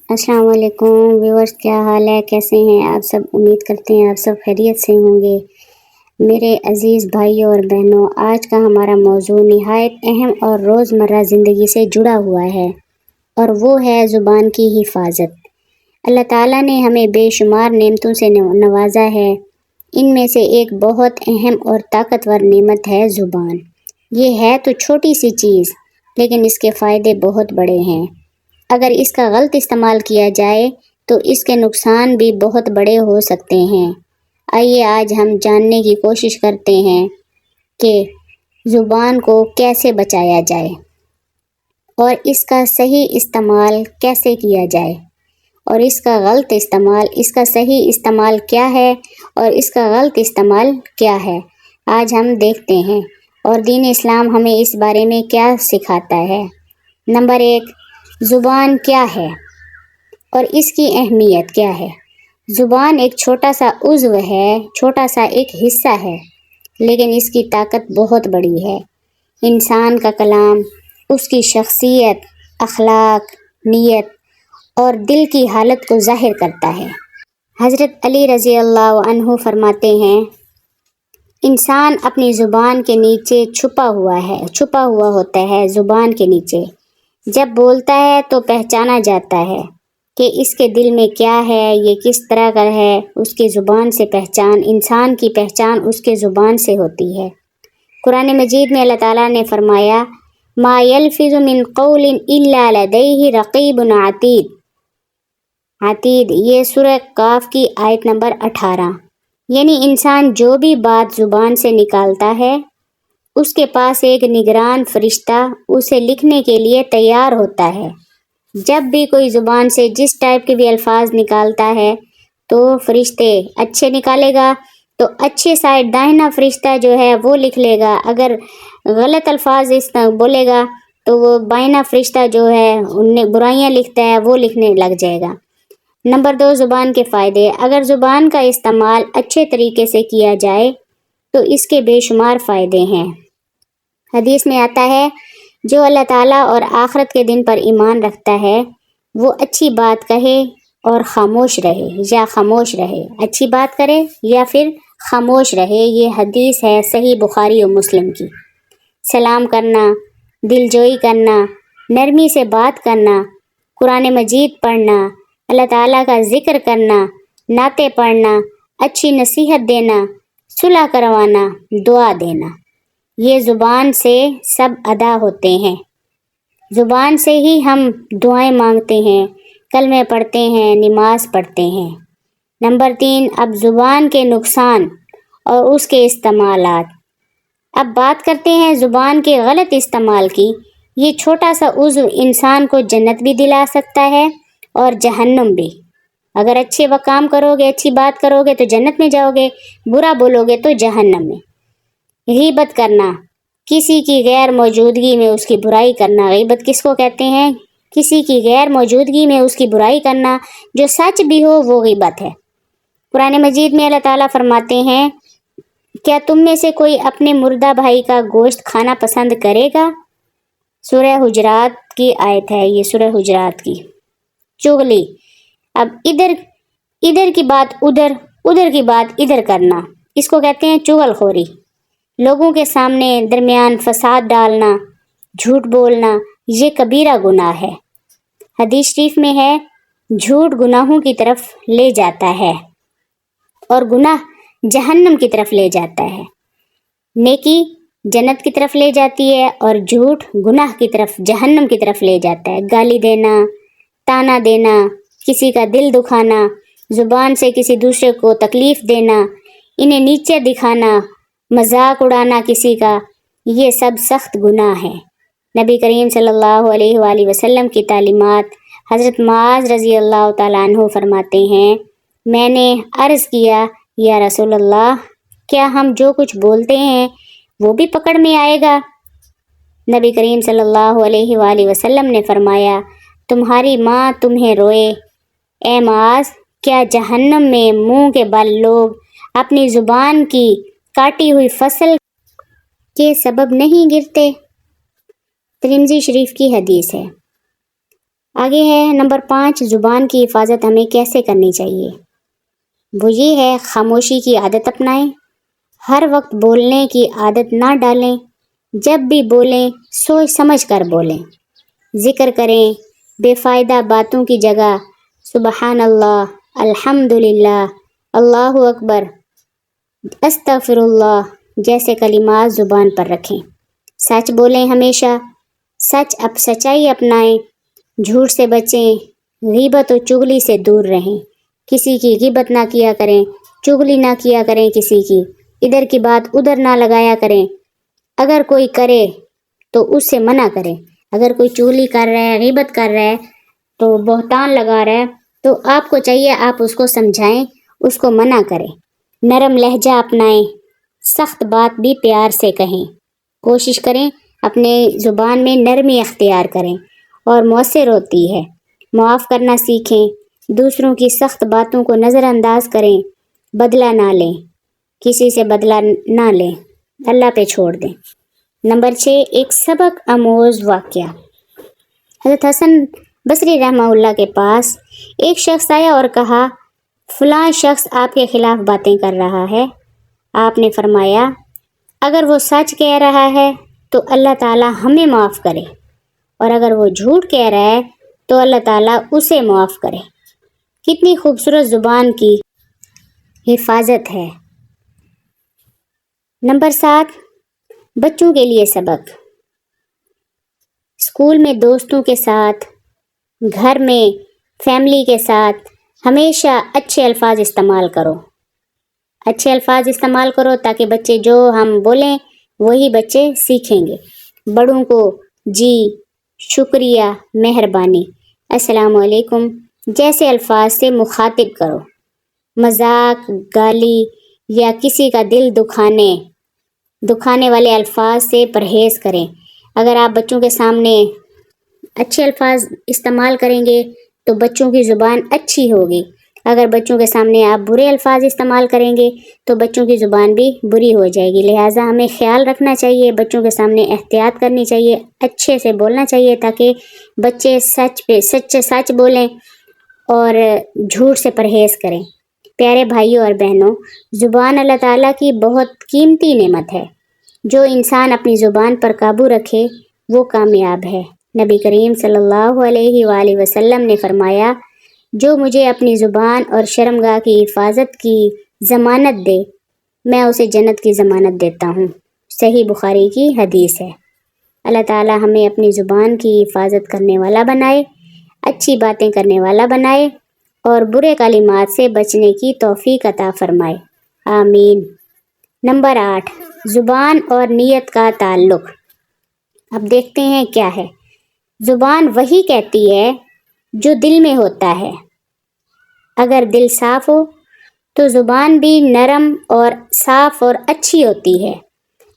السلام علیکم ویورز، کیا حال ہے؟ کیسے ہیں آپ سب؟ امید کرتے ہیں آپ سب خیریت سے ہوں گے۔ میرے عزیز بھائیوں اور بہنوں، آج کا ہمارا موضوع نہایت اہم اور روزمرہ زندگی سے جڑا ہوا ہے، اور وہ ہے زبان کی حفاظت۔ اللہ تعالیٰ نے ہمیں بے شمار نعمتوں سے نوازا ہے۔ ان میں سے ایک بہت اہم اور طاقتور نعمت ہے زبان۔ یہ ہے تو چھوٹی سی چیز، لیکن اس کے فائدے بہت بڑے ہیں۔ اگر اس کا غلط استعمال کیا جائے تو اس کے نقصان بھی بہت بڑے ہو سکتے ہیں۔ آئیے آج ہم جاننے کی کوشش کرتے ہیں کہ زبان کو کیسے بچایا جائے اور اس کا صحیح استعمال کیسے کیا جائے، اور اس کا غلط استعمال، اس کا صحیح استعمال کیا ہے اور اس کا غلط استعمال کیا ہے، آج ہم دیکھتے ہیں۔ اور دین اسلام ہمیں اس بارے میں کیا سکھاتا ہے۔ نمبر 1، زبان کیا ہے اور اس کی اہمیت کیا ہے؟ زبان ایک چھوٹا سا عضو ہے، چھوٹا سا ایک حصہ ہے، لیکن اس کی طاقت بہت بڑی ہے۔ انسان کا کلام اس کی شخصیت، اخلاق، نیت اور دل کی حالت کو ظاہر کرتا ہے۔ حضرت علی رضی اللہ عنہ فرماتے ہیں، انسان اپنی زبان کے نیچے چھپا ہوا ہوتا ہے۔ زبان کے نیچے جب بولتا ہے تو پہچانا جاتا ہے کہ اس کے دل میں کیا ہے، یہ کس طرح کا ہے۔ اس کی زبان سے انسان کی پہچان اس کے زبان سے ہوتی ہے۔ قرآن مجید میں اللہ تعالیٰ نے فرمایا، ما یلفظ من قول الا لدیہ رقیب عتید، یہ سورہ قاف کی آیت نمبر 18۔ یعنی انسان جو بھی بات زبان سے نکالتا ہے، اس کے پاس ایک نگران فرشتہ اسے لکھنے کے لیے تیار ہوتا ہے۔ جب بھی کوئی زبان سے جس ٹائپ کے بھی الفاظ نکالتا ہے تو فرشتے اچھے نکالے گا تو اچھے سائڈ داہنا فرشتہ جو ہے وہ لکھ لے گا، اگر غلط الفاظ بولے گا تو وہ بائنا فرشتہ جو ہے انہیں برائیاں لکھتا ہے وہ لکھنے لگ جائے گا۔ نمبر 2، زبان کے فائدے۔ اگر زبان کا استعمال اچھے طریقے سے کیا جائے تو اس کے بے شمار فائدے ہیں۔ حدیث میں آتا ہے، جو اللہ تعالیٰ اور آخرت کے دن پر ایمان رکھتا ہے وہ اچھی بات کہے اور خاموش رہے، اچھی بات کرے یا پھر خاموش رہے۔ یہ حدیث ہے صحیح بخاری و مسلم کی۔ سلام کرنا، دل جوئی کرنا، نرمی سے بات کرنا، قرآن مجید پڑھنا، اللہ تعالیٰ کا ذکر کرنا، نعتیں پڑھنا، اچھی نصیحت دینا، صلح کروانا، دعا دینا، یہ زبان سے سب ادا ہوتے ہیں۔ زبان سے ہی ہم دعائیں مانگتے ہیں، کلمے پڑھتے ہیں، نماز پڑھتے ہیں۔ نمبر 3، اب زبان کے نقصان اور اس کے استعمالات۔ اب بات کرتے ہیں زبان کے غلط استعمال کی۔ یہ چھوٹا سا عضو انسان کو جنت بھی دلا سکتا ہے اور جہنم بھی۔ اگر اچھے کام کرو گے، اچھی بات کرو گے تو جنت میں جاؤ گے، برا بولو گے تو جہنم میں۔ غیبت کرنا، کسی کی غیر موجودگی میں اس کی برائی کرنا۔ غیبت کس کو کہتے ہیں؟ کسی کی غیر موجودگی میں اس کی برائی کرنا، جو سچ بھی ہو وہ غیبت ہے۔ قرآن مجید میں اللہ تعالیٰ فرماتے ہیں، کیا تم میں سے کوئی اپنے مردہ بھائی کا گوشت کھانا پسند کرے گا؟ سورہ حجرات کی آیت ہے یہ، سورہ حجرات کی۔ چغلی، اب ادھر کی بات ادھر کی بات ادھر کرنا، اس کو کہتے ہیں چغل خوری۔ لوگوں کے سامنے درمیان فساد ڈالنا، جھوٹ بولنا، یہ کبیرہ گناہ ہے۔ حدیث شریف میں ہے، جھوٹ گناہوں کی طرف لے جاتا ہے اور گناہ جہنم کی طرف لے جاتا ہے۔ نیکی جنت کی طرف لے جاتی ہے اور جھوٹ گناہ کی طرف، جہنم کی طرف لے جاتا ہے۔ گالی دینا، تانا دینا، کسی کا دل دکھانا، زبان سے کسی دوسرے کو تکلیف دینا، انہیں نیچے دکھانا، مذاق اڑانا کسی کا، یہ سب سخت گناہ ہے۔ نبی کریم صلی اللہ علیہ وآلہ وسلم کی تعلیمات۔ حضرت معاذ رضی اللہ تعالیٰ عنہ فرماتے ہیں، میں نے عرض کیا، یا رسول اللہ، کیا ہم جو کچھ بولتے ہیں وہ بھی پکڑ میں آئے گا؟ نبی کریم صلی اللہ علیہ وآلہ وسلم نے فرمایا، تمہاری ماں تمہیں روئے، اے معاذ، کیا جہنم میں منہ کے بل لوگ اپنی زبان کی کاٹی ہوئی فصل کے سبب نہیں گرتے؟ ترمذی شریف کی حدیث ہے۔ آگے ہے نمبر 5، زبان کی حفاظت ہمیں کیسے کرنی چاہیے؟ وہ یہ ہے خاموشی کی عادت اپنائیں، ہر وقت بولنے کی عادت نہ ڈالیں، جب بھی بولیں سوچ سمجھ کر بولیں، ذکر کریں، بے فائدہ باتوں کی جگہ سبحان اللہ، الحمدللہ، اللہ اکبر، استغفر اللہ جیسے کلمات زبان پر رکھیں، سچ بولیں ہمیشہ، سچائی اپنائیں، جھوٹ سے بچیں، غیبت و چغلی سے دور رہیں، کسی کی غیبت نہ کیا کریں، چغلی نہ کیا کریں کسی کی، ادھر کی بات ادھر نہ لگایا کریں، اگر کوئی کرے تو اس سے منع کریں، اگر کوئی چغلی کر رہا ہے، غیبت کر رہا ہے تو بہتان لگا رہا ہے تو آپ کو چاہیے آپ اس کو سمجھائیں، اس کو منع کریں، نرم لہجہ اپنائیں، سخت بات بھی پیار سے کہیں، کوشش کریں اپنے زبان میں نرمی اختیار کریں اور مؤثر ہوتی ہے، معاف کرنا سیکھیں، دوسروں کی سخت باتوں کو نظر انداز کریں، بدلہ نہ لیں، کسی سے بدلہ نہ لیں، اللہ پہ چھوڑ دیں۔ نمبر 6، ایک سبق آموز واقعہ۔ حضرت حسن بصری رحمہ اللہ کے پاس ایک شخص آیا اور کہا، فلاں شخص آپ کے خلاف باتیں کر رہا ہے۔ آپ نے فرمایا، اگر وہ سچ کہہ رہا ہے تو اللہ تعالیٰ ہمیں معاف کرے، اور اگر وہ جھوٹ کہہ رہا ہے تو اللہ تعالیٰ اسے معاف کرے۔ کتنی خوبصورت زبان کی حفاظت ہے۔ نمبر 7، بچوں کے لیے سبق۔ اسکول میں دوستوں کے ساتھ، گھر میں فیملی کے ساتھ ہمیشہ اچھے الفاظ استعمال کرو، اچھے الفاظ استعمال کرو تاکہ بچے جو ہم بولیں وہی بچے سیکھیں گے۔ بڑوں کو جی، شکریہ، مہربانی، السلام علیکم جیسے الفاظ سے مخاطب کرو، مذاق، گالی یا کسی کا دل دکھانے والے الفاظ سے پرہیز کریں۔ اگر آپ بچوں کے سامنے اچھے الفاظ استعمال کریں گے تو بچوں کی زبان اچھی ہوگی، اگر بچوں کے سامنے آپ برے الفاظ استعمال کریں گے تو بچوں کی زبان بھی بری ہو جائے گی۔ لہٰذا ہمیں خیال رکھنا چاہیے، بچوں کے سامنے احتیاط کرنی چاہیے، اچھے سے بولنا چاہیے تاکہ بچے سچ بولیں اور جھوٹ سے پرہیز کریں۔ پیارے بھائیوں اور بہنوں، زبان اللہ تعالیٰ کی بہت قیمتی نعمت ہے، جو انسان اپنی زبان پر قابو رکھے وہ کامیاب ہے۔ نبی کریم صلی اللہ علیہ وآلہ وسلم نے فرمایا، جو مجھے اپنی زبان اور شرمگاہ کی حفاظت کی ضمانت دے میں اسے جنت کی ضمانت دیتا ہوں۔ صحیح بخاری کی حدیث ہے۔ اللہ تعالیٰ ہمیں اپنی زبان کی حفاظت کرنے والا بنائے، اچھی باتیں کرنے والا بنائے اور برے کلمات سے بچنے کی توفیق عطا فرمائے، آمین۔ نمبر 8، زبان اور نیت کا تعلق۔ اب دیکھتے ہیں کیا ہے۔ زبان وہی کہتی ہے جو دل میں ہوتا ہے، اگر دل صاف ہو تو زبان بھی نرم اور صاف اور اچھی ہوتی ہے۔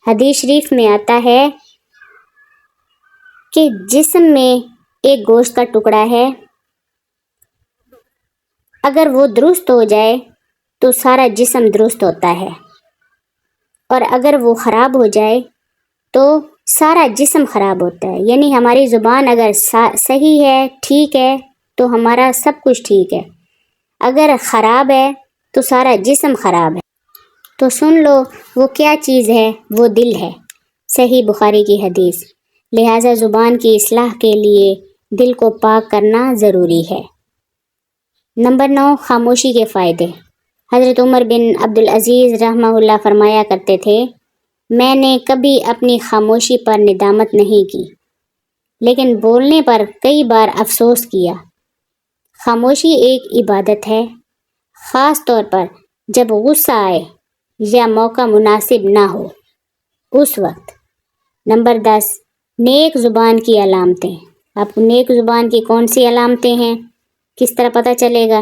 حدیث شریف میں آتا ہے کہ جسم میں ایک گوشت کا ٹکڑا ہے، اگر وہ درست ہو جائے تو سارا جسم درست ہوتا ہے، اور اگر وہ خراب ہو جائے تو سارا جسم خراب ہوتا ہے۔ یعنی ہماری زبان اگر صحیح ہے، ٹھیک ہے تو ہمارا سب کچھ ٹھیک ہے، اگر خراب ہے تو سارا جسم خراب ہے۔ تو سن لو وہ کیا چیز ہے، وہ دل ہے، صحیح بخاری کی حدیث۔ لہٰذا زبان کی اصلاح کے لیے دل کو پاک کرنا ضروری ہے۔ نمبر 9، خاموشی کے فائدے۔ حضرت عمر بن عبدالعزیز رحمہ اللہ فرمایا کرتے تھے، میں نے کبھی اپنی خاموشی پر ندامت نہیں کی، لیکن بولنے پر کئی بار افسوس کیا۔ خاموشی ایک عبادت ہے، خاص طور پر جب غصہ آئے یا موقع مناسب نہ ہو اس وقت۔ نمبر 10، نیک زبان کی علامتیں۔ آپ نیک زبان کی کون سی علامتیں ہیں، کس طرح پتہ چلے گا؟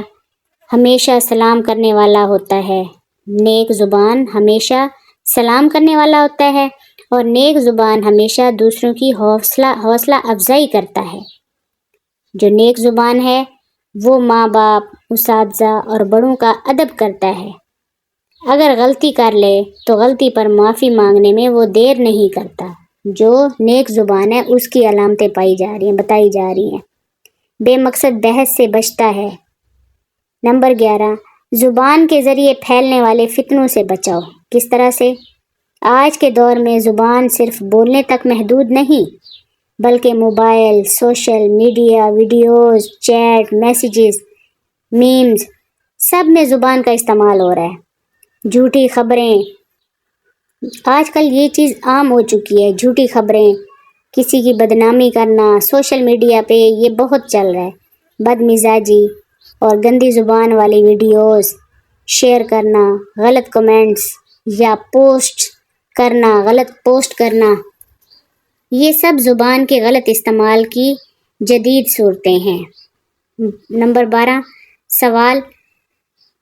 ہمیشہ سلام کرنے والا ہوتا ہے، نیک زبان ہمیشہ سلام کرنے والا ہوتا ہے، اور نیک زبان ہمیشہ دوسروں کی حوصلہ افزائی کرتا ہے۔ جو نیک زبان ہے وہ ماں باپ، اساتذہ اور بڑوں کا ادب کرتا ہے، اگر غلطی کر لے تو غلطی پر معافی مانگنے میں وہ دیر نہیں کرتا۔ جو نیک زبان ہے اس کی علامتیں بتائی جا رہی ہیں۔ بے مقصد بحث سے بچتا ہے۔ نمبر 11، زبان کے ذریعے پھیلنے والے فتنوں سے بچاؤ۔ کس طرح سے؟ آج کے دور میں زبان صرف بولنے تک محدود نہیں، بلکہ mobile, social media, videos, chat, messages, memes, سب میں زبان کا استعمال ہو رہا ہے۔ جھوٹی خبریں، آج کل یہ چیز عام ہو چکی ہے۔ جھوٹی خبریں، کسی کی بدنامی کرنا، سوشل میڈیا پہ یہ بہت چل رہا ہے۔ بد مزاجی اور گندی زبان والی ویڈیوز شیئر کرنا، غلط کمنٹس یا غلط پوسٹ کرنا، یہ سب زبان کے غلط استعمال کی جدید صورتیں ہیں۔ نمبر 12 سوال،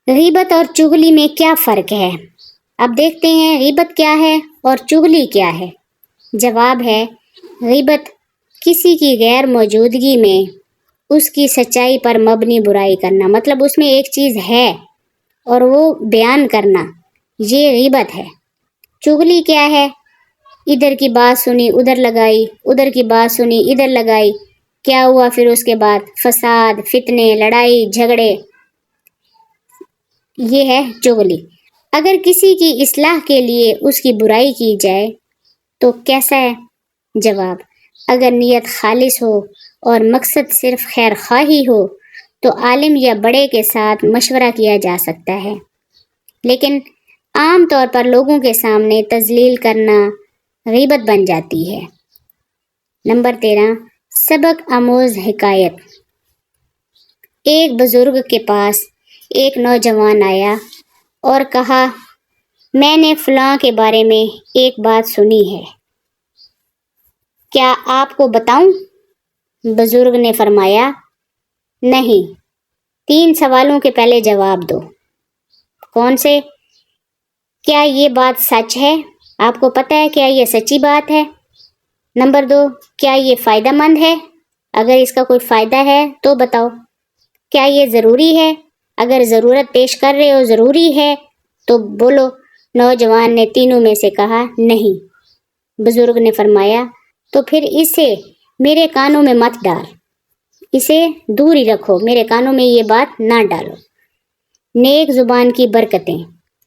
غیبت اور چغلی میں کیا فرق ہے؟ اب دیکھتے ہیں غیبت کیا ہے اور چغلی کیا ہے۔ جواب ہے، غیبت کسی کی غیر موجودگی میں اس کی سچائی پر مبنی برائی کرنا، مطلب اس میں ایک چیز ہے اور وہ بیان کرنا، یہ غیبت ہے۔ چغلی کیا ہے؟ ادھر کی بات سنی ادھر لگائی، ادھر کی بات سنی ادھر لگائی، کیا ہوا پھر اس کے بعد؟ فساد، فتنے، لڑائی جھگڑے، یہ ہے چغلی۔ اگر کسی کی اصلاح کے لیے اس کی برائی کی جائے تو کیسا ہے؟ جواب، اگر نیت خالص ہو اور مقصد صرف خیر خواہی ہو تو عالم یا بڑے کے ساتھ مشورہ کیا جا سکتا ہے، لیکن عام طور پر لوگوں کے سامنے تذلیل کرنا غیبت بن جاتی ہے۔ نمبر 13 سبق آموز حکایت۔ ایک بزرگ کے پاس ایک نوجوان آیا اور کہا، میں نے فلاں کے بارے میں ایک بات سنی ہے، کیا آپ کو بتاؤں؟ بزرگ نے فرمایا، نہیں، 3 سوالوں کے پہلے جواب دو۔ کون سے؟ کیا یہ بات سچ ہے؟ آپ کو پتہ ہے کیا یہ سچی بات ہے؟ نمبر 2، کیا یہ فائدہ مند ہے؟ اگر اس کا کوئی فائدہ ہے تو بتاؤ۔ کیا یہ ضروری ہے؟ اگر ضرورت پیش کر رہے ہو، ضروری ہے تو بولو۔ نوجوان نے تینوں میں سے کہا، نہیں۔ بزرگ نے فرمایا، تو پھر اسے میرے کانوں میں مت ڈال، اسے دور ہی رکھو، میرے کانوں میں یہ بات نہ ڈالو۔ نیک زبان کی برکتیں۔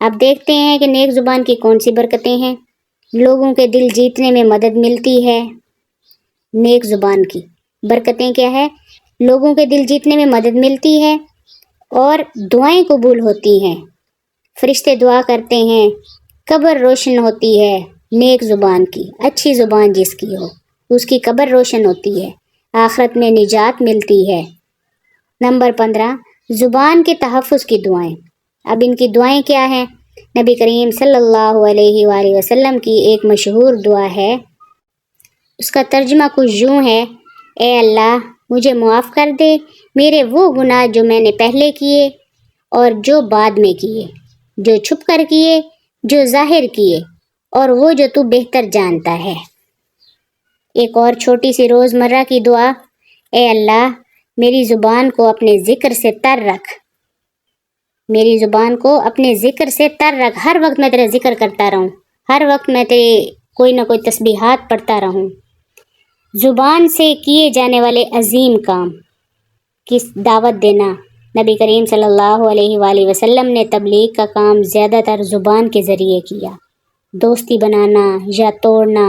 اب دیکھتے ہیں کہ نیک زبان کی کون سی برکتیں ہیں۔ لوگوں کے دل جیتنے میں مدد ملتی ہے۔ نیک زبان کی برکتیں کیا ہے؟ لوگوں کے دل جیتنے میں مدد ملتی ہے اور دعائیں قبول ہوتی ہیں، فرشتے دعا کرتے ہیں، قبر روشن ہوتی ہے۔ نیک زبان کی، اچھی زبان جس کی ہو اس کی قبر روشن ہوتی ہے، آخرت میں نجات ملتی ہے۔ نمبر 15 زبان کے تحفظ کی دعائیں۔ اب ان کی دعائیں کیا ہیں؟ نبی کریم صلی اللہ علیہ وآلہ وسلم کی ایک مشہور دعا ہے، اس کا ترجمہ کچھ یوں ہے، اے اللہ مجھے معاف کر دے میرے وہ گناہ جو میں نے پہلے کیے اور جو بعد میں کیے، جو چھپ کر کیے، جو ظاہر کیے، اور وہ جو تو بہتر جانتا ہے۔ ایک اور چھوٹی سی روزمرہ کی دعا، اے اللہ میری زبان کو اپنے ذکر سے تر رکھ، میری زبان کو اپنے ذکر سے تر رکھ، ہر وقت میں تیرا ذکر کرتا رہوں، ہر وقت میں تیرے کوئی نہ کوئی تسبیحات پڑھتا رہوں۔ زبان سے کیے جانے والے عظیم کام کی دعوت دینا۔ نبی کریم صلی اللہ علیہ وآلہ وسلم نے تبلیغ کا کام زیادہ تر زبان کے ذریعے کیا۔ دوستی بنانا یا توڑنا،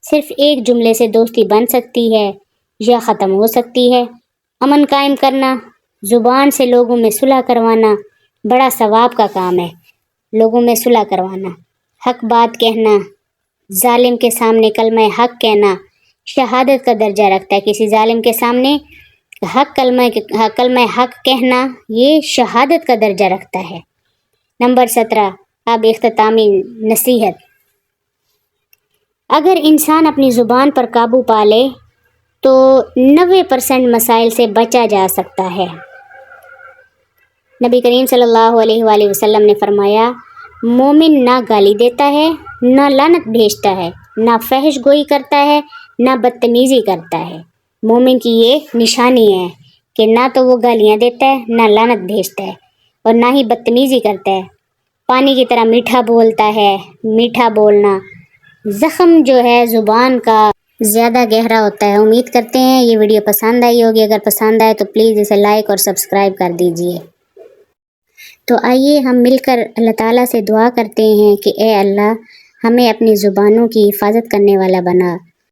صرف ایک جملے سے دوستی بن سکتی ہے یا ختم ہو سکتی ہے۔ امن قائم کرنا، زبان سے لوگوں میں صلح کروانا بڑا ثواب کا کام ہے، لوگوں میں صلح کروانا۔ حق بات کہنا، ظالم کے سامنے کلمہ حق کہنا شہادت کا درجہ رکھتا ہے۔ کسی ظالم کے سامنے کلمہ حق کہنا یہ شہادت کا درجہ رکھتا ہے۔ نمبر 17 اب اختتامی نصیحت۔ اگر انسان اپنی زبان پر قابو پا لے تو 90% مسائل سے بچا جا سکتا ہے۔ نبی کریم صلی اللہ علیہ وآلہ وسلم نے فرمایا، مومن نہ گالی دیتا ہے، نہ لعنت بھیجتا ہے، نہ فحش گوئی کرتا ہے، نہ بدتمیزی کرتا ہے۔ مومن کی یہ نشانی ہے کہ نہ تو وہ گالیاں دیتا ہے، نہ لعنت بھیجتا ہے، اور نہ ہی بدتمیزی کرتا ہے۔ پانی کی طرح میٹھا بولتا ہے۔ میٹھا بولنا، زخم جو ہے زبان کا، زیادہ گہرا ہوتا ہے۔ امید کرتے ہیں یہ ویڈیو پسند آئی ہوگی، اگر پسند آئے تو پلیز اسے لائک اور سبسکرائب کر دیجئے۔ تو آئیے ہم مل کر اللہ تعالیٰ سے دعا کرتے ہیں کہ اے اللہ ہمیں اپنی زبانوں کی حفاظت کرنے والا بنا۔